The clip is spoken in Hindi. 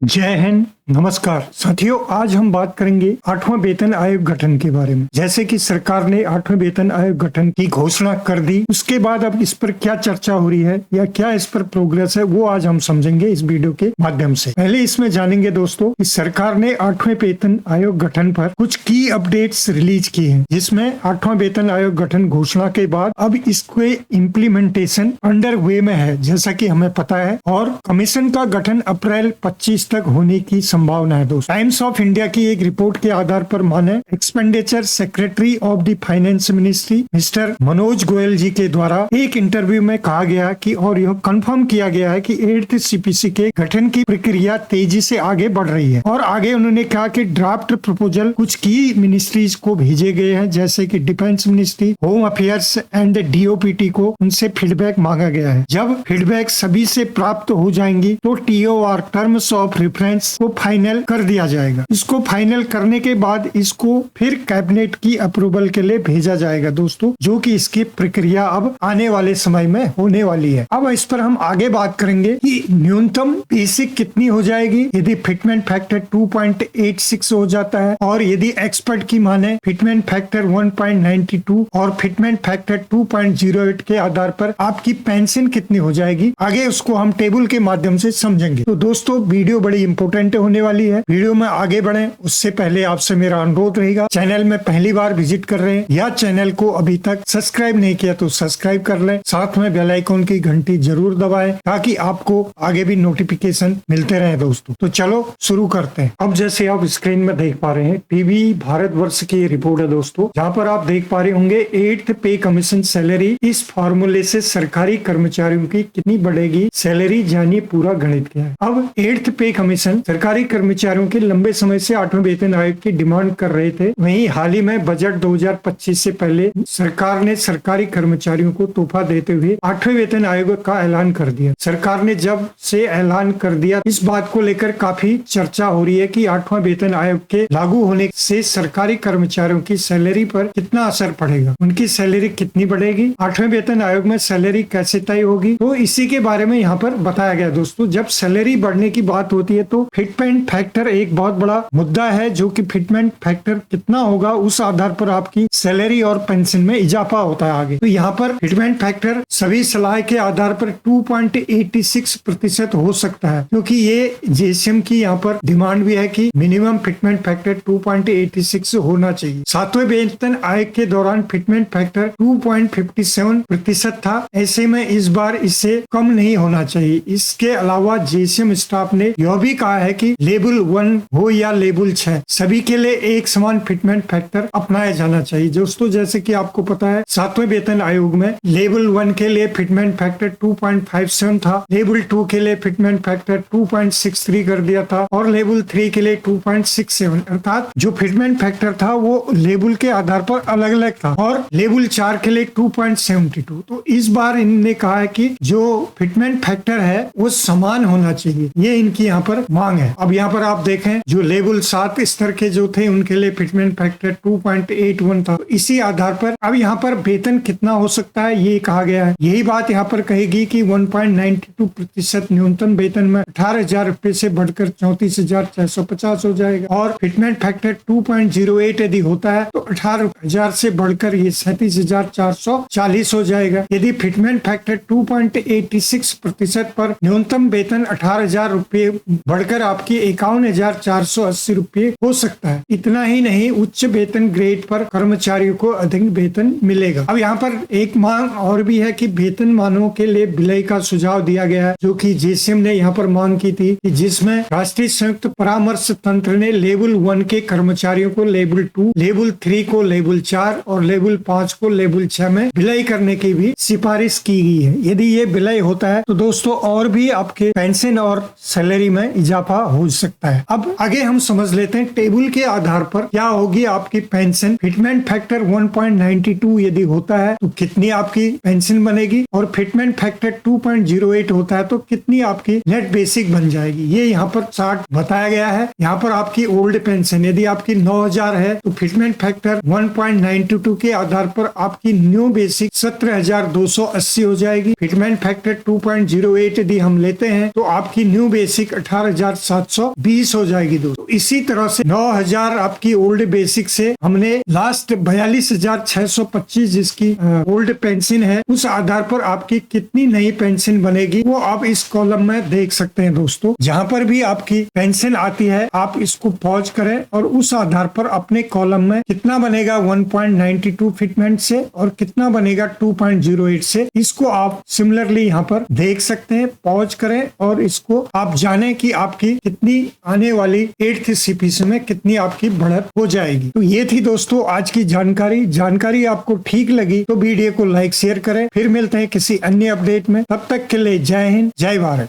जय हिंद, नमस्कार साथियों। आज हम बात करेंगे 8वां वेतन आयोग गठन के बारे में। जैसे कि सरकार ने 8वें वेतन आयोग गठन की घोषणा कर दी, उसके बाद अब इस पर क्या चर्चा हो रही है या क्या इस पर प्रोग्रेस है, वो आज हम समझेंगे इस वीडियो के माध्यम से। पहले इसमें जानेंगे दोस्तों कि सरकार ने 8वें वेतन आयोग गठन पर कुछ की अपडेट्स रिलीज की है, जिसमें 8वां वेतन आयोग गठन घोषणा के बाद अब इसके इम्प्लीमेंटेशन अंडर वे में है, जैसा कि हमें पता है। और कमीशन का गठन अप्रैल 25 तक होने की संभावना है दोस्तों। टाइम्स ऑफ इंडिया की एक रिपोर्ट के आधार पर माने expenditure secretary of the finance ministry mister Manoj Goyal ji के द्वारा एक इंटरव्यू में कहा गया कि और यह कंफर्म किया गया है कि 8th सीपीसी के गठन की प्रक्रिया तेजी से आगे बढ़ रही है। और आगे उन्होंने कहा कि ड्राफ्ट प्रपोजल कुछ की मिनिस्ट्रीज को भेजे गए हैं, जैसे कि defence ministry, home affairs and DOPT को उनसे फीडबैक मांगा गया है। जब फीडबैक सभी से प्राप्त हो जाएंगी तो टीओआर टर्म्स ऑफ रेफरेंस को फाइनल कर दिया जाएगा। इसको फाइनल करने के बाद इसको फिर कैबिनेट की अप्रूवल के लिए भेजा जाएगा दोस्तों, जो कि इसकी प्रक्रिया अब आने वाले समय में होने वाली है। अब इस पर हम आगे बात करेंगे कि न्यूनतम बेसिक कितनी हो जाएगी यदि फिटमेंट फैक्टर 2.86 हो जाता है, और यदि एक्सपर्ट की माने फिटमेंट फैक्टर 1.92 और फिटमेंट फैक्टर 2.08 के आधार पर आपकी पेंशन कितनी हो जाएगी। आगे उसको हम टेबल के माध्यम से समझेंगे। तो दोस्तों वीडियो बड़ी इंपॉर्टेंट होने वाली है। वीडियो में आगे बढ़े उससे पहले आपसे मेरा अनुरोध रहेगा, चैनल में पहली बार विजिट कर रहे हैं या चैनल को अभी तक सब्सक्राइब नहीं किया तो सब्सक्राइब कर लें, साथ में बेल आइकन की घंटी जरूर दबाएं ताकि आपको आगे भी नोटिफिकेशन मिलते रहे दोस्तों। तो चलो शुरू करते हैं। अब जैसे आप स्क्रीन में देख पा रहे हैं, टीवी भारतवर्ष की रिपोर्ट है दोस्तों, जहाँ पर आप देख पा रहे होंगे 8th पे कमीशन सैलरी, इस फॉर्मूले से सरकारी कर्मचारियों की कितनी बढ़ेगी सैलरी, जानिए पूरा गणित क्या है। अब 8th पे कमीशन सरकारी कर्मचारियों के लंबे समय से 8वें वेतन आयोग की डिमांड कर रहे थे। वहीं हाल ही में बजट 2025 से पहले सरकार ने सरकारी कर्मचारियों को तोहफा देते हुए 8वें वेतन आयोग का ऐलान कर दिया। सरकार ने जब से ऐलान कर दिया, इस बात को लेकर काफी चर्चा हो रही है कि 8वां वेतन आयोग के लागू होने से सरकारी कर्मचारियों की सैलरी पर कितना असर पड़ेगा, उनकी सैलरी कितनी बढ़ेगी, 8वें वेतन आयोग में सैलरी कैसे तय होगी। तो इसी के बारे में यहाँ पर बताया गया दोस्तों। जब सैलरी बढ़ने की बात होती है तो फिटमेंट फैक्टर एक बहुत बड़ा मुद्दा है, जो कि फिटमेंट फैक्टर कितना होगा उस आधार पर आपकी सैलरी और पेंशन में इजाफा होता है आगे। तो यहाँ पर फिटमेंट फैक्टर सभी सलाह के आधार पर 2.86% हो सकता है, क्योंकि ये जेसीएम की यहाँ पर डिमांड भी है कि मिनिमम फिटमेंट फैक्टर 2.86 होना चाहिए। 7वें वेतन आयोग के दौरान फिटमेंट फैक्टर 2.57% था, ऐसे में इस बार इससे कम नहीं होना चाहिए। इसके अलावा जेसीएम स्टाफ ने यह भी कहा है कि लेवल 1 हो या लेवल 6, सभी के लिए एक समान फिटमेंट फैक्टर अपनाया जाना चाहिए दोस्तों। जैसे कि आपको पता है 7वें वेतन आयोग में लेवल 1 के लिए फिटमेंट फैक्टर 2.57 था, लेवल 2 के लिए फिटमेंट फैक्टर 2.63 कर दिया था, और लेवल 3 के लिए 2.67, अर्थात जो फिटमेंट फैक्टर था वो लेवल के आधार पर अलग अलग था, और लेवल 4 के लिए 2.72। तो इस बार इन्होंने कहा है कि जो फिटमेंट फैक्टर है वो समान होना चाहिए, ये इनकी यहाँ पर मांग है। अब यहाँ पर आप देखें जो लेवल 7 स्तर के जो थे उनके लिए फिटमेंट फैक्टर 2.81 था। इसी आधार पर अब यहाँ पर वेतन कितना हो सकता है ये कहा गया है। यही बात यहाँ पर कहेगी कि 1.92% न्यूनतम वेतन में 18,000 रुपए से बढ़कर 34,650 हो जाएगा, और फिटमेंट फैक्टर 2.08 यदि होता है तो 18,000 से बढ़कर ये 37,440 हो जाएगा। यदि फिटमेंट फैक्टर 2.86% पर न्यूनतम वेतन 18,000 रुपए बढ़कर आपकी 51,480 रुपए हो सकता है। इतना ही नहीं, उच्च वेतन ग्रेड पर कर्मचारियों को अधिक वेतन मिलेगा। अब यहाँ पर एक मांग और भी है कि वेतन मानों के लिए विलय का सुझाव दिया गया है, जो कि जेसीएम ने यहाँ पर मांग की थी, कि जिसमें राष्ट्रीय संयुक्त परामर्श तंत्र ने लेवल 1 के कर्मचारियों को लेवल 2, लेवल 3 को लेवल 4 और लेवल 5 को लेवल 6 में विलय करने की भी सिफारिश की गई है। यदि ये विलय होता है तो दोस्तों और भी आपके पेंशन और सैलरी में इजाफा हो सकता है। अब आगे हम समझ लेते हैं टेबल के आधार पर क्या होगी आपकी पेंशन। फिटमेंट फैक्टर 1.92 यदि होता है तो कितनी आपकी पेंशन बनेगी, और फिटमेंट फैक्टर 2.08 होता है तो कितनी आपकी नेट बेसिक बन जाएगी, ये यहाँ पर चार्ट बताया गया है। यहाँ पर आपकी ओल्ड पेंशन यदि आपकी 9,000 है तो फिटमेंट फैक्टर 1.92 के आधार पर आपकी न्यू बेसिक 17,280 हो जाएगी। फिटमेंट फैक्टर 2.08 यदि हम लेते हैं तो आपकी न्यू बेसिक 18,700 720 हो जाएगी दोस्तों। इसी तरह से 9000 आपकी ओल्ड बेसिक से हमने लास्ट 42,625 जिसकी ओल्ड पेंशन है, उस आधार पर आपकी कितनी नई पेंशन बनेगी वो आप इस कॉलम में देख सकते हैं दोस्तों। जहां पर भी आपकी पेंशन आती है आप इसको पॉज करें और उस आधार पर अपने कॉलम में कितना बनेगा 1.92 फिटमेंट से और कितना बनेगा 2.08 से, इसको आप सिमिलरली यहाँ पर देख सकते हैं। पॉज करें और इसको आप जाने कि आपकी कितनी आने वाली 8th CPC में कितनी आपकी बढ़त हो जाएगी। तो ये थी दोस्तों आज की जानकारी आपको ठीक लगी तो वीडियो को लाइक शेयर करें। फिर मिलते हैं किसी अन्य अपडेट में, तब तक के लिए जय हिंद जय भारत।